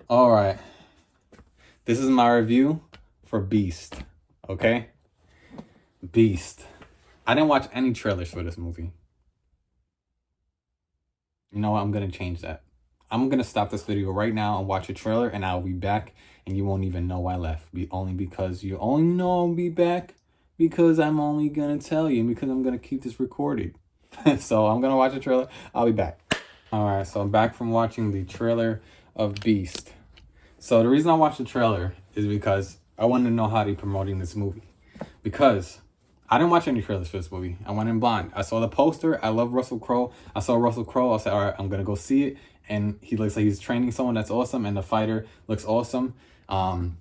All right. This is my review for Beast. Okay? Beast. I didn't watch any trailers for this movie. You know what? I'm going to change that. I'm going to stop this video right now and watch a trailer, and I'll be back, and you won't even know I left. Only because you only know I'll be back because I'm only going to tell you, and because I'm going to keep this recorded. So I'm going to watch a trailer. I'll be back. All right. So I'm back from watching the trailer of Beast. So the reason I watched the trailer is because I wanted to know how they're promoting this movie. Because I didn't watch any trailers for this movie. I went in blind. I saw the poster. I love Russell Crowe. I saw Russell Crowe. I said, all right, I'm going to go see it. And he looks like he's training someone that's awesome. And the fighter looks awesome. And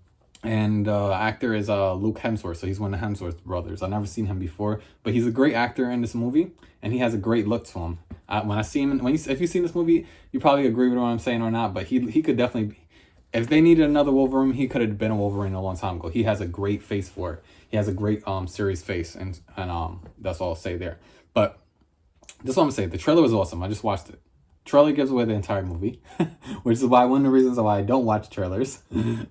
actor is Luke Hemsworth. So he's one of the Hemsworth brothers. I've never seen him before. But he's a great actor in this movie. And he has a great look to him. When I see him, if you've seen this movie, you probably agree with what I'm saying or not. But he could definitely be. If they needed another Wolverine, he could have been a Wolverine a long time ago. He has a great face for it. He has a great serious face, and that's all I'll say there. But this is what I'm saying. The trailer was awesome. I just watched it. Trailer gives away the entire movie, which is why one of the reasons why I don't watch trailers. If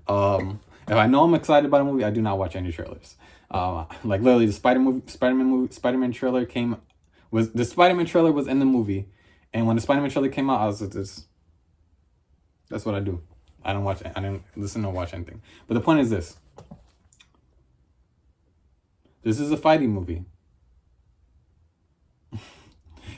I know I'm excited about a movie, I do not watch any trailers. Like literally, the Spider-Man trailer the Spider-Man trailer was in the movie, and when the Spider-Man trailer came out, I was like, that's what I do. I didn't listen or watch anything. But the point is this. This is a fighting movie.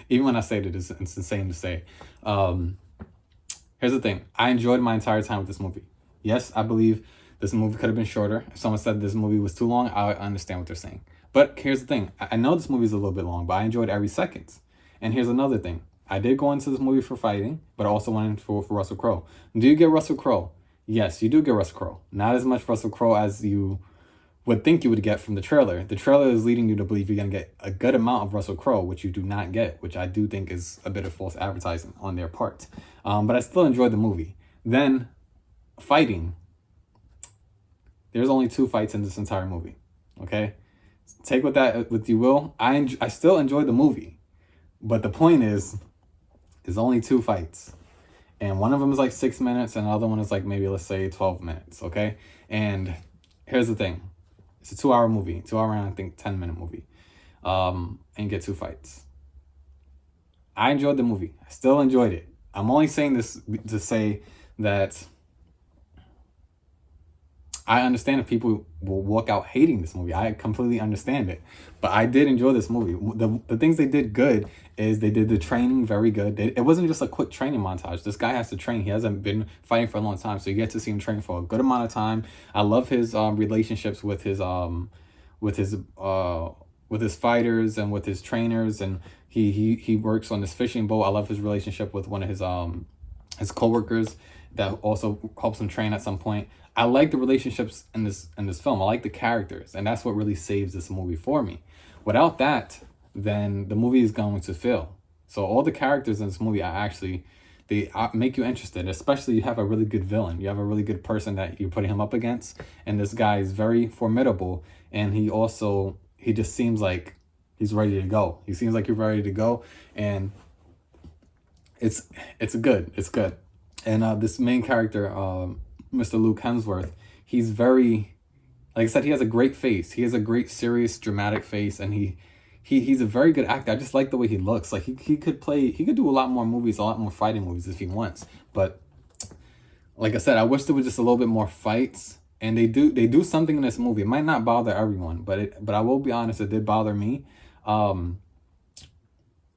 Even when I say that, it's insane to say. Here's the thing. I enjoyed my entire time with this movie. Yes, I believe this movie could have been shorter. If someone said this movie was too long, I understand what they're saying. But here's the thing. I know this movie is a little bit long, but I enjoyed every second. And here's another thing. I did go into this movie for fighting, but I also went in for Russell Crowe. Do you get Russell Crowe? Yes, you do get Russell Crowe. Not as much Russell Crowe as you would think you would get from the trailer. The trailer is leading you to believe you're going to get a good amount of Russell Crowe, which you do not get, which I do think is a bit of false advertising on their part. But I still enjoyed the movie. Then, fighting. There's only 2 fights in this entire movie. Okay? Take what you will. I still enjoyed the movie. But the point is, there's only 2 fights. And one of them is like 6 minutes, and the other one is like maybe, let's say, 12 minutes, okay? And here's the thing. It's a 2-hour movie. 2-hour and I think 10-minute movie. And you get 2 fights. I enjoyed the movie. I still enjoyed it. I'm only saying this to say that I understand if people will walk out hating this movie. I completely understand it. But I did enjoy this movie. The things they did good is they did the training very good. It wasn't just a quick training montage. This guy has to train. He hasn't been fighting for a long time. So you get to see him train for a good amount of time. I love his relationships with his fighters and with his trainers. And he works on this fishing boat. I love his relationship with one of his coworkers that also helps him train at some point. I like the relationships in this film. I like the characters, and that's what really saves this movie for me. Without that, then the movie is going to fail. So all the characters in this movie they make you interested, especially you have a really good villain. You have a really good person that you're putting him up against, and this guy is very formidable, and he just seems like he's ready to go. He seems like he's ready to go, and it's good. It's good. And this main character, Mr. Luke Hemsworth, he's very, like I said, he has a great face. He has a great, serious, dramatic face, and he's a very good actor. I just like the way he looks. Like he could do a lot more movies, a lot more fighting movies if he wants. But like I said, I wish there was just a little bit more fights. And they do something in this movie. It might not bother everyone, but I will be honest, it did bother me.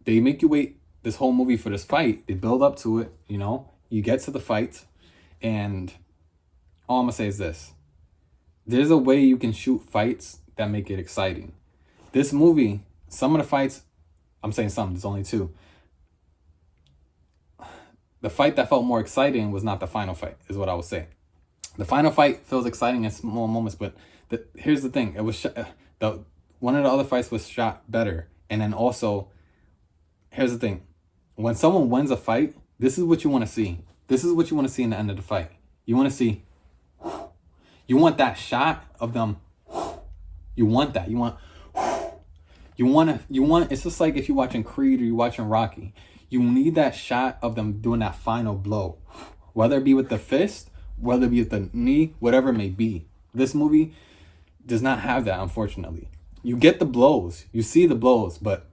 They make you wait this whole movie for this fight. They build up to it, you know. You get to the fight, and all I'm going to say is this. There's a way you can shoot fights that make it exciting. This movie, some of the fights, I'm saying some, there's only 2. The fight that felt more exciting was not the final fight, is what I would say. The final fight feels exciting in small moments, but here's the thing. It was one of the other fights was shot better. And then also, here's the thing. When someone wins a fight, this is what you want to see. This is what you want to see in the end of the fight. You want to see, you want that shot of them. You want that. You want, it's just like if you're watching Creed or you're watching Rocky. You need that shot of them doing that final blow. Whether it be with the fist whether it be at the knee, whatever it may be. This movie does not have that, unfortunately. You get the blows, you see the blows, but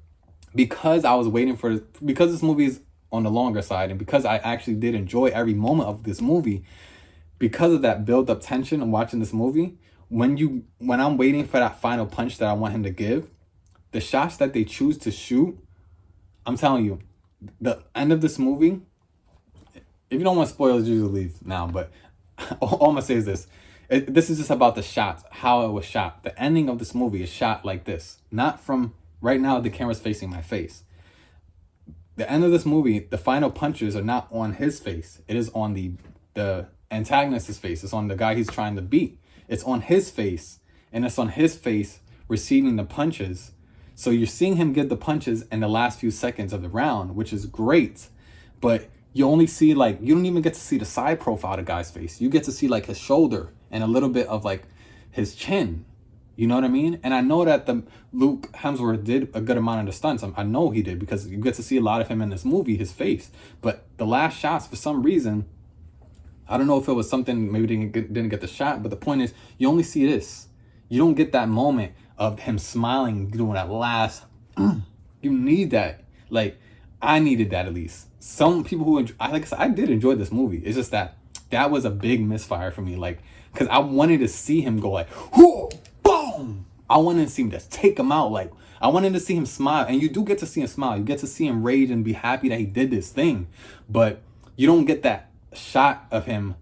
because I was waiting for, because this movie is on the longer side, and because I actually did enjoy every moment of this movie, because of that build up tension and watching this movie, when I'm waiting for that final punch that I want him to give, the shots that they choose to shoot, I'm telling you, the end of this movie, if you don't want spoilers, usually leave now, but all I'm gonna say is this. This is just about the shots, how it was shot. The ending of this movie is shot like this. Not from, right now the camera's facing my face. The end of this movie, the final punches are not on his face. It is on the antagonist's face. It's on the guy he's trying to beat. It's on his face, and it's on his face receiving the punches. So you're seeing him get the punches in the last few seconds of the round, which is great. But you only see, like, you don't even get to see the side profile of the guy's face. You get to see like his shoulder and a little bit of like his chin. You know what I mean? And I know that Luke Hemsworth did a good amount of the stunts. I know he did, because you get to see a lot of him in this movie, his face. But the last shots, for some reason, I don't know if it was something, maybe they didn't get the shot, but the point is, you only see this. You don't get that moment of him smiling, doing that last, you need that. Like, I needed that at least. Some people who, like I said, I did enjoy this movie. It's just that was a big misfire for me. Like, because I wanted to see him go like, whoo, boom. I wanted to see him just take him out. Like, I wanted to see him smile. And you do get to see him smile. You get to see him rage and be happy that he did this thing. But you don't get that shot of him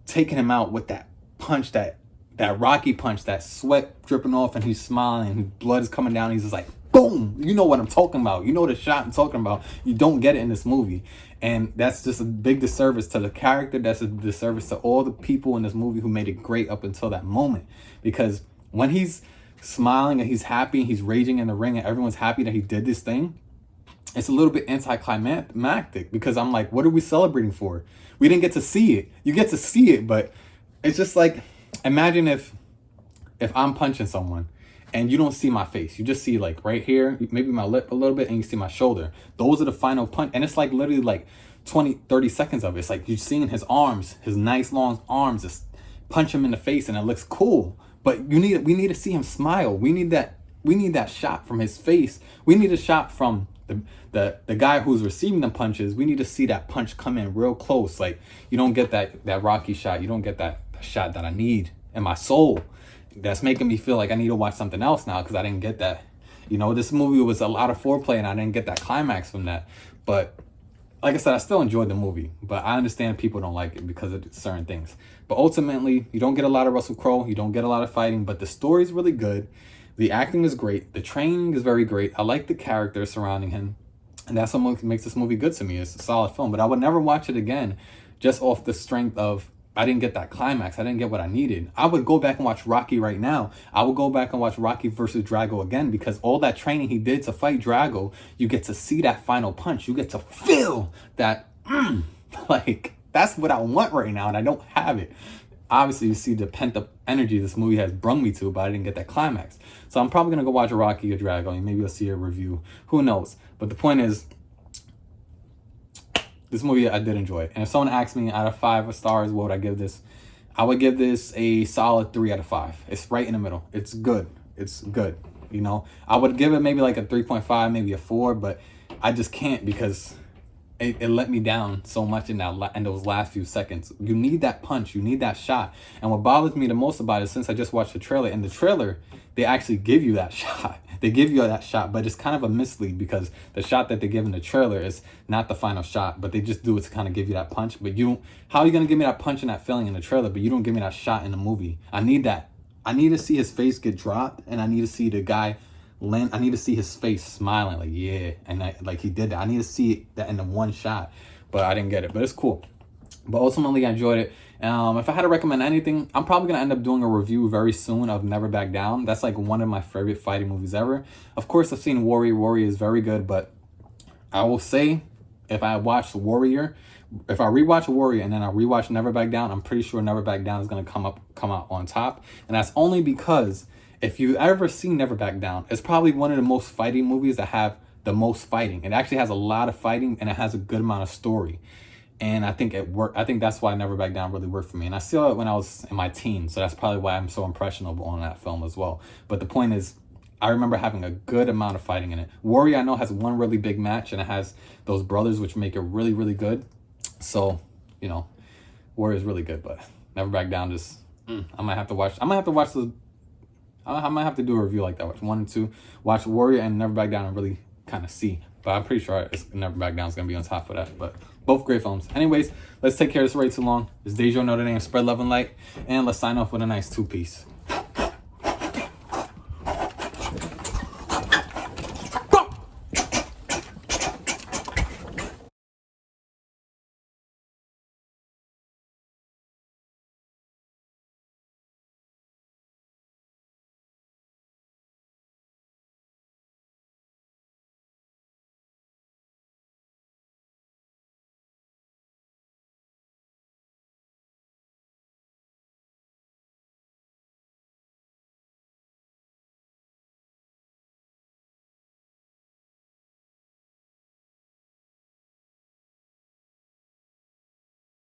taking him out with that punch, that Rocky punch, that sweat dripping off, and he's smiling, and blood is coming down. He's just like, boom. You know what I'm talking about. You know the shot I'm talking about. You don't get it in this movie. And that's just a big disservice to the character. That's a disservice to all the people in this movie who made it great up until that moment. Because when he's smiling and he's happy, he's raging in the ring, and everyone's happy that he did this thing, it's a little bit anticlimactic, because I'm like, what are we celebrating for? We didn't get to see it. You get to see it, but it's just like, imagine if I'm punching someone and you don't see my face. You just see like right here, maybe my lip a little bit, and you see my shoulder. Those are the final punch. And it's like literally like 20, 30 seconds of it. It's like you're seeing his arms, his nice long arms, just punch him in the face, and it looks cool. But we need to see him smile. We need that shot from his face. We need a shot from the guy who's receiving the punches. We need to see that punch come in real close. Like, you don't get that Rocky shot. You don't get that shot that I need in my soul. That's making me feel like I need to watch something else now, because I didn't get that. You know, this movie was a lot of foreplay, and I didn't get that climax from that. But like I said, I still enjoyed the movie, but I understand people don't like it because of certain things. But ultimately, you don't get a lot of Russell Crowe. You don't get a lot of fighting, but the story's really good. The acting is great. The training is very great. I like the characters surrounding him. And that's what makes this movie good to me. It's a solid film. But I would never watch it again just off the strength of, I didn't get that climax. I didn't get what I needed. I would go back and watch Rocky right now. I would go back and watch Rocky versus Drago again, because all that training he did to fight Drago, you get to see that final punch. You get to feel that, like, that's what I want right now, and I don't have it. Obviously, you see the pent-up energy this movie has brung me to, but I didn't get that climax. So I'm probably going to go watch Rocky or Drago, and maybe you'll see a review. Who knows? But the point is, this movie I did enjoy. And if someone asked me out of 5 stars, what would I give this? I would give this a solid 3 out of 5. It's right in the middle. It's good. It's good. You know, I would give it maybe like a 3.5, maybe a 4, but I just can't, because it let me down so much in those last few seconds. You need that punch. You need that shot. And what bothers me the most about it, since I just watched the trailer, in the trailer, they actually give you that shot. They give you that shot, but it's kind of a mislead, because the shot that they give in the trailer is not the final shot, but they just do it to kind of give you that punch. But how are you going to give me that punch and that feeling in the trailer, but you don't give me that shot in the movie? I need that. I need to see his face get dropped, and I need to see the guy land. I need to see his face smiling, like, yeah, and like he did that. I need to see that in the one shot, but I didn't get it. But it's cool. But ultimately, I enjoyed it. If I had to recommend anything, I'm probably going to end up doing a review very soon of Never Back Down. That's like one of my favorite fighting movies ever. Of course, I've seen Warrior. Warrior is very good, but I will say, if I rewatch Warrior and then I rewatch Never Back Down, I'm pretty sure Never Back Down is going to come out on top. And that's only because if you've ever seen Never Back Down, it's probably one of the most fighting movies that have the most fighting. It actually has a lot of fighting, and it has a good amount of story. And I think it worked. I think that's why Never Back Down really worked for me. And I saw it when I was in my teens, so that's probably why I'm so impressionable on that film as well. But the point is, I remember having a good amount of fighting in it. Warrior, I know, has one really big match, and it has those brothers, which make it really, really good. So, you know, Warrior is really good, but Never Back Down just, I might have to watch. I might have to watch the. I might have to do a review like that. Watch 1 and 2. Watch Warrior and Never Back Down and really kind of see. But I'm pretty sure Never Back Down is gonna be on top of that. But both great films. Anyways, let's take care of this way too long. It's Dejo Notre Dame, spread love and light, and let's sign off with a nice 2-piece.